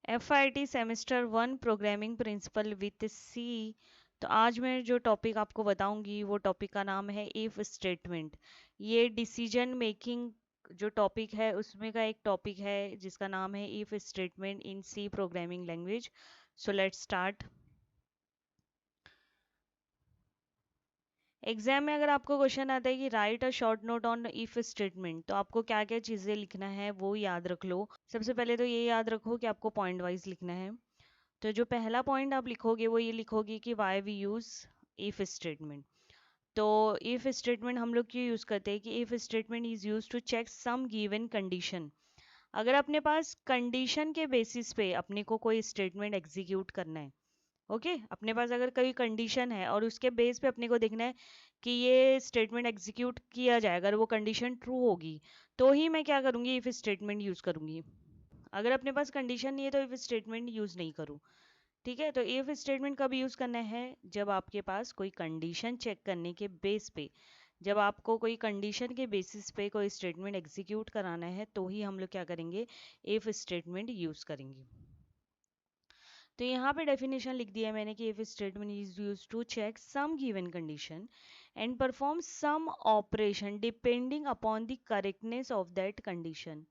FIT semester 1 programming principle with C. तो आज मैं जो टॉपिक आपको बताऊंगी वो टॉपिक का नाम है इफ स्टेटमेंट। ये डिसीजन मेकिंग जो टॉपिक है उसमें का एक टॉपिक है जिसका नाम है if statement in C programming language. So let's start. Exam में अगर आपको क्वेश्चन आता है कि write a short note on if statement, तो आपको क्या क्या चीज़ें लिखना है वो याद रख लो। सबसे पहले तो ये याद रखो कि आपको पॉइंट वाइज लिखना है। तो जो पहला पॉइंट आप लिखोगे वो ये लिखोगे कि why we use if statement. तो इफ स्टेटमेंट हम लोग क्यों यूज़ करते हैं कि if statement is use to check some given condition. अगर अपने पास कंडीशन के बेसिस पे अपने को कोई स्टेटमेंट एग्जीक्यूट करना है, ओके अपने पास अगर कोई कंडीशन है और उसके बेस पे अपने को देखना है कि ये स्टेटमेंट एग्जीक्यूट किया जाए, अगर वो कंडीशन ट्रू होगी तो ही मैं क्या करूँगी, इफ स्टेटमेंट यूज़ करूँगी। अगर अपने पास कंडीशन नहीं है तो इफ स्टेटमेंट यूज़ नहीं करूँ। ठीक है, तो इफ स्टेटमेंट कब यूज़ करना है, जब आपके पास कोई कंडीशन चेक करने के बेस पे, जब आपको कोई कंडीशन के बेसिस पे कोई स्टेटमेंट एग्जीक्यूट कराना है तो ही हम लोग क्या करेंगे, इफ स्टेटमेंट यूज़ करेंगे। तो यहाँ पे डेफिनेशन लिख दिया है मैंने कि if statement is use to check some given condition and perform some operation depending upon the correctness of that condition.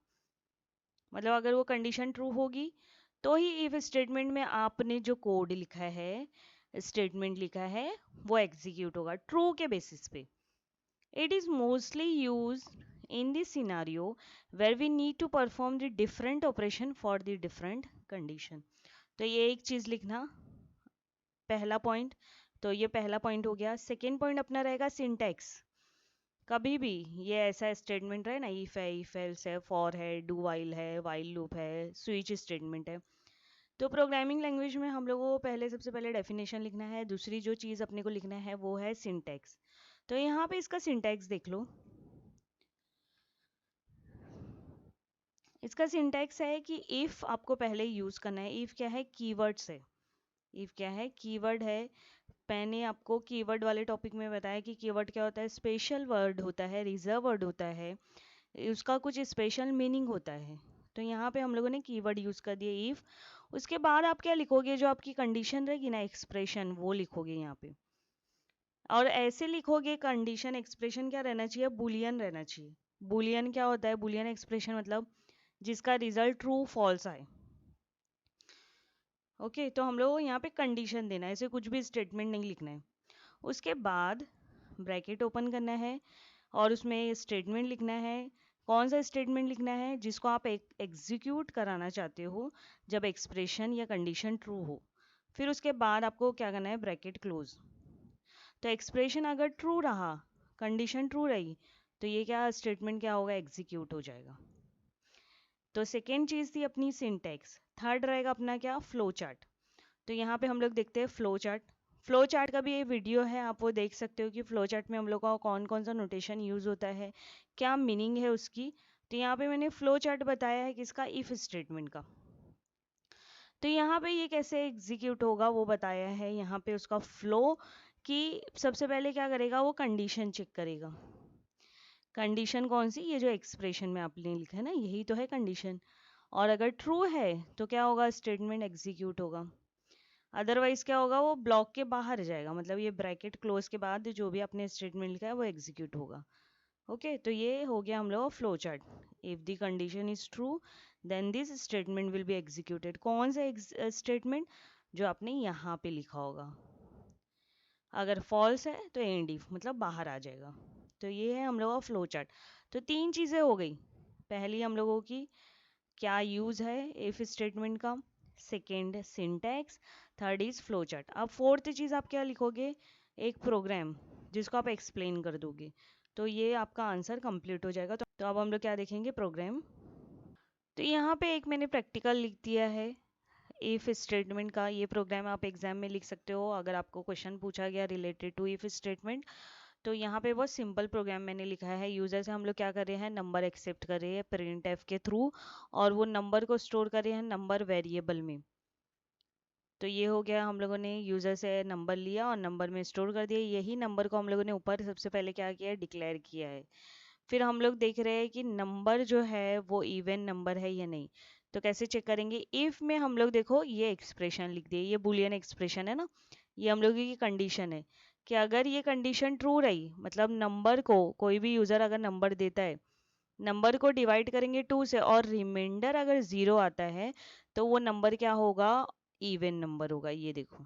मतलब अगर वो कंडीशन ट्रू होगी तो ही इफ स्टेटमेंट में आपने जो कोड लिखा है, स्टेटमेंट लिखा है, वो एग्जीक्यूट होगा ट्रू के बेसिस पे। It is mostly use in this scenario where we need to perform the different operation for the different condition. तो ये एक चीज लिखना, पहला पॉइंट। तो ये पहला पॉइंट हो गया। सेकेंड पॉइंट अपना रहेगा सिंटैक्स। कभी भी ये ऐसा स्टेटमेंट रहे ना, इफ है, इफ एल्स है, फॉर है, डू वाइल है, वाइल लूप है, स्विच स्टेटमेंट है, तो प्रोग्रामिंग लैंग्वेज में हम लोगों को पहले सबसे पहले डेफिनेशन लिखना है। दूसरी जो चीज़ अपने को लिखना है वो है सिंटैक्स। तो यहाँ पे इसका सिंटैक्स देख लो। इसका सिंटैक्स है कि इफ आपको पहले यूज करना है। इफ क्या है, कीवर्ड से। इफ क्या है, कीवर्ड है। मैंने आपको कीवर्ड वाले टॉपिक में बताया कि कीवर्ड क्या होता है, स्पेशल वर्ड होता है, रिजर्व वर्ड होता है, उसका कुछ स्पेशल मीनिंग होता है। तो यहाँ पे हम लोगों ने कीवर्ड यूज कर दिया इफ। उसके बाद आप क्या लिखोगे, जो आपकी कंडीशन रहेगी ना, एक्सप्रेशन, वो लिखोगे यहाँ पे। और ऐसे लिखोगे, कंडीशन एक्सप्रेशन क्या रहना चाहिए, बुलियन रहना चाहिए। बुलियन क्या होता है, बुलियन एक्सप्रेशन मतलब जिसका रिजल्ट ट्रू फॉल्स आए। ओके, तो हम लोग को यहाँ पे कंडीशन देना है, ऐसे कुछ भी स्टेटमेंट नहीं लिखना है। उसके बाद ब्रैकेट ओपन करना है और उसमें स्टेटमेंट लिखना है। कौन सा स्टेटमेंट लिखना है, जिसको आप एग्जीक्यूट कराना चाहते हो जब एक्सप्रेशन या कंडीशन ट्रू हो। फिर उसके बाद आपको क्या करना है, ब्रैकेट क्लोज। तो एक्सप्रेशन अगर ट्रू रहा, कंडीशन ट्रू रही, तो ये क्या स्टेटमेंट क्या होगा, एग्जीक्यूट हो जाएगा। तो सेकेंड चीज़ थी अपनी सिंटैक्स। थर्ड रहेगा अपना क्या, फ्लो चार्ट। तो यहाँ पे हम लोग देखते हैं फ्लो चार्ट। फ्लो चार्ट का भी ये वीडियो है, आप वो देख सकते हो कि फ्लो चार्ट में हम लोग का कौन कौन सा नोटेशन यूज़ होता है, क्या मीनिंग है उसकी। तो यहाँ पे मैंने फ्लो चार्ट बताया है किसका, इफ स्टेटमेंट का। तो यहाँ पे ये कैसे एग्जीक्यूट होगा वो बताया है यहाँ पे उसका फ्लो, कि सबसे पहले क्या करेगा, वो कंडीशन चेक करेगा। कंडीशन कौन सी, ये जो एक्सप्रेशन में आपने लिखा है ना, यही तो है कंडीशन। और अगर ट्रू है तो क्या होगा, स्टेटमेंट एग्जीक्यूट होगा। अदरवाइज क्या होगा, वो ब्लॉक के बाहर जाएगा, मतलब ये ब्रैकेट क्लोज के बाद जो भी आपने स्टेटमेंट लिखा है वो एग्जीक्यूट होगा। ओके, तो ये हो गया हम लोग flow chart. If the condition is true then this statement will be executed. कौन सा स्टेटमेंट, जो आपने यहाँ पे लिखा होगा। अगर फॉल्स है तो एंड इफ मतलब बाहर आ जाएगा। तो ये है हम लोग का फ्लो चार्ट। तो तीन चीज़ें हो गई। पहली हम लोगों की क्या यूज़ है इफ स्टेटमेंट का, second syntax, third is flow chart. अब फोर्थ चीज़ आप क्या लिखोगे, एक प्रोग्राम जिसको आप एक्सप्लेन कर दोगे। तो ये आपका आंसर कंप्लीट हो जाएगा। तो अब हम लोग क्या देखेंगे, प्रोग्राम। तो यहाँ पे एक मैंने प्रैक्टिकल लिख दिया है इफ स्टेटमेंट का। ये प्रोग्राम आप एग्जाम में लिख सकते हो अगर आपको क्वेश्चन पूछा गया रिलेटेड टू इफ स्टेटमेंट। तो यहाँ पे बहुत सिंपल प्रोग्राम मैंने लिखा है। यूजर से हम लोग क्या कर रहे हैं, नंबर एक्सेप्ट कर रहे हैं प्रिंट एफ के थ्रू, और वो नंबर को स्टोर कर रहे हैं नंबर वेरिएबल में। तो ये हो गया, हम लोगों ने यूजर से नंबर लिया और नंबर में स्टोर कर दिया। यही नंबर को हम लोगों ने ऊपर सबसे पहले क्या किया है, डिक्लेयर किया है। फिर हम लोग देख रहे हैं कि नंबर जो है वो इवन नंबर है या नहीं। तो कैसे चेक करेंगे, इफ में हम लोग देखो ये एक्सप्रेशन लिख दिए, ये बुलियन एक्सप्रेशन है ना, ये हम लोगों की कंडीशन है कि अगर ये कंडीशन ट्रू रही, मतलब नंबर को कोई भी यूजर अगर नंबर देता है, नंबर को डिवाइड करेंगे 2 से और रिमाइंडर अगर 0 आता है तो वो नंबर क्या होगा, इवन नंबर होगा। ये देखो,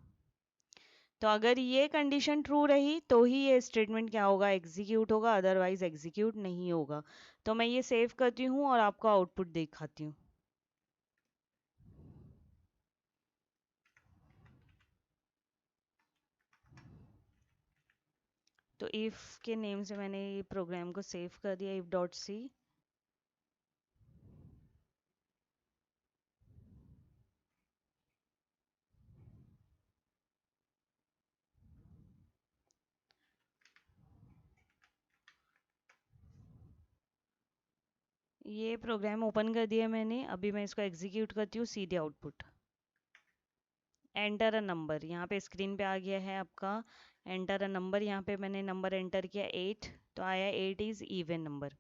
तो अगर ये कंडीशन ट्रू रही तो ही ये स्टेटमेंट क्या होगा, एग्जीक्यूट होगा, अदरवाइज एग्जीक्यूट नहीं होगा। तो मैं ये सेव करती हूँ और आपको आउटपुट दिखाती हूँ। तो इफ के नेम से मैंने ये प्रोग्राम को सेव कर दिया, इफ डॉट सी। ये प्रोग्राम ओपन कर दिया मैंने, अभी मैं इसको एग्जीक्यूट करती हूँ, सीधे आउटपुट एंटर अ नंबर, यहाँ पे स्क्रीन पे आ गया है आपका एंटर अ नंबर। यहाँ पे मैंने नंबर एंटर किया 8, तो आया 8 इज़ इवन नंबर।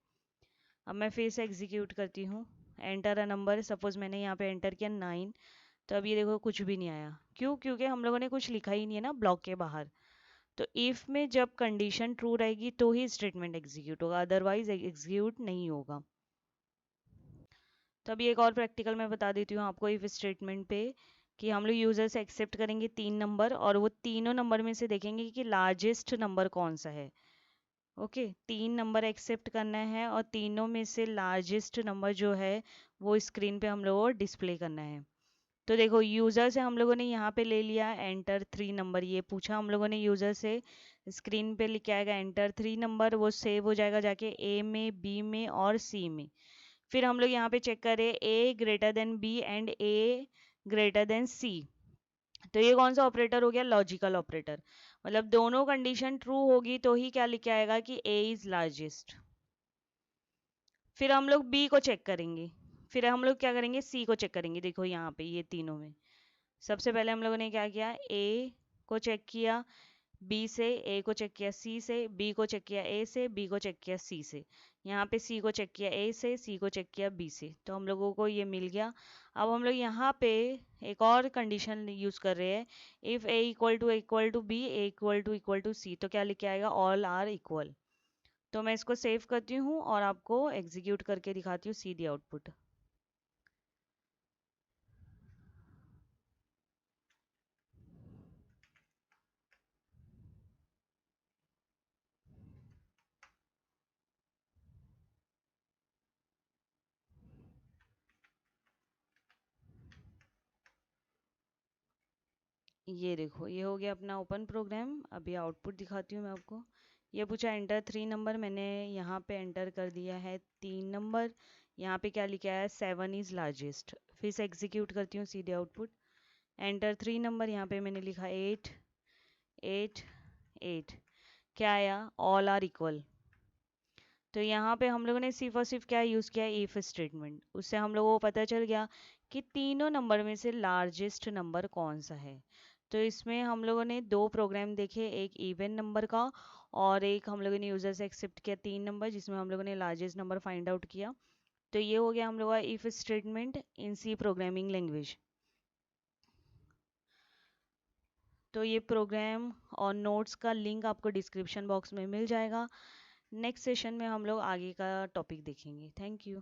अब मैं फिर से एग्जीक्यूट करती हूँ, एंटर अ नंबर, सपोज मैंने यहाँ पे एंटर किया 9, तो अब ये देखो कुछ भी नहीं आया। क्यों? क्योंकि हम लोगों ने कुछ लिखा ही नहीं है ना ब्लॉक के बाहर। तो इफ में जब कंडीशन ट्रू रहेगी तो ही स्टेटमेंट एग्जीक्यूट होगा, अदरवाइज एग्जीक्यूट नहीं होगा। तो अभी एक और प्रैक्टिकल मैं बता देती हूँ आपको इफ स्टेटमेंट पे, कि हम लोग यूजर से एक्सेप्ट करेंगे 3 नंबर और वो तीनों नंबर में से देखेंगे कि लार्जेस्ट नंबर कौन सा है। ओके, 3 नंबर एक्सेप्ट करना है और तीनों में से लार्जेस्ट नंबर जो है वो स्क्रीन पे हम लोगों को डिस्प्ले करना है। तो देखो यूजर से हम लोगों ने यहाँ पे ले लिया एंटर 3 नंबर, ये पूछा हम लोगों ने यूजर से, स्क्रीन पे लिख के आएगा एंटर 3 नंबर, वो सेव हो जाएगा जाके ए में, बी में और सी में। फिर हम लोग यहाँ पे चेक करें A greater than B and A greater than C, तो ये कौन सा ऑपरेटर हो गया, लॉजिकल ऑपरेटर। मतलब दोनों कंडीशन ट्रू होगी तो ही क्या लिख के आएगा कि ए इज लार्जेस्ट। फिर हम लोग बी को चेक करेंगे, फिर हम लोग क्या करेंगे, सी को चेक करेंगे। देखो यहाँ पे ये तीनों में सबसे पहले हम लोगों ने क्या किया, ए को चेक किया बी से, ए को चेक किया सी से, बी को चेक किया ए से, बी को चेक किया सी से, यहाँ पे सी को चेक किया ए से, सी को चेक किया बी से, तो हम लोगों को ये मिल गया। अब हम लोग यहाँ पे एक और कंडीशन यूज कर रहे हैं, if A equal to B, A equal to C, तो क्या लिख के आएगा, ऑल आर इक्वल। तो मैं इसको सेव करती हूँ और आपको एग्जीक्यूट करके दिखाती हूँ सीधी आउटपुट। ये देखो ये हो गया अपना ओपन प्रोग्राम। अभी आउटपुट दिखाती हूँ मैं आपको। ये पूछा एंटर 3 नंबर, मैंने यहाँ पे एंटर कर दिया है 3 नंबर। यहाँ पे क्या लिखा है, 7 इज़ लार्जेस्ट। फिर से एग्जीक्यूट करती हूँ सीधे आउटपुट, एंटर 3 नंबर, यहाँ पे मैंने लिखा 8 8 8, क्या आया, ऑल आर इक्वल। तो यहाँ पे हम लोगों ने सिर्फ और सिर्फ क्या यूज़ किया, इफ स्टेटमेंट। उससे हम लोगों को पता चल गया कि तीनों नंबर में से लार्जेस्ट नंबर कौन सा है। तो इसमें हम लोगों ने 2 प्रोग्राम देखे, एक इवन नंबर का और एक हम लोगों ने यूज़र से एक्सेप्ट किया 3 नंबर, जिसमें हम लोगों ने लार्जेस्ट नंबर फाइंड आउट किया। तो ये हो गया हम लोगों का if statement in C programming language. तो ये प्रोग्राम और नोट्स का लिंक आपको डिस्क्रिप्शन बॉक्स में मिल जाएगा। नेक्स्ट सेशन में हम लोग आगे का टॉपिक देखेंगे। Thank you.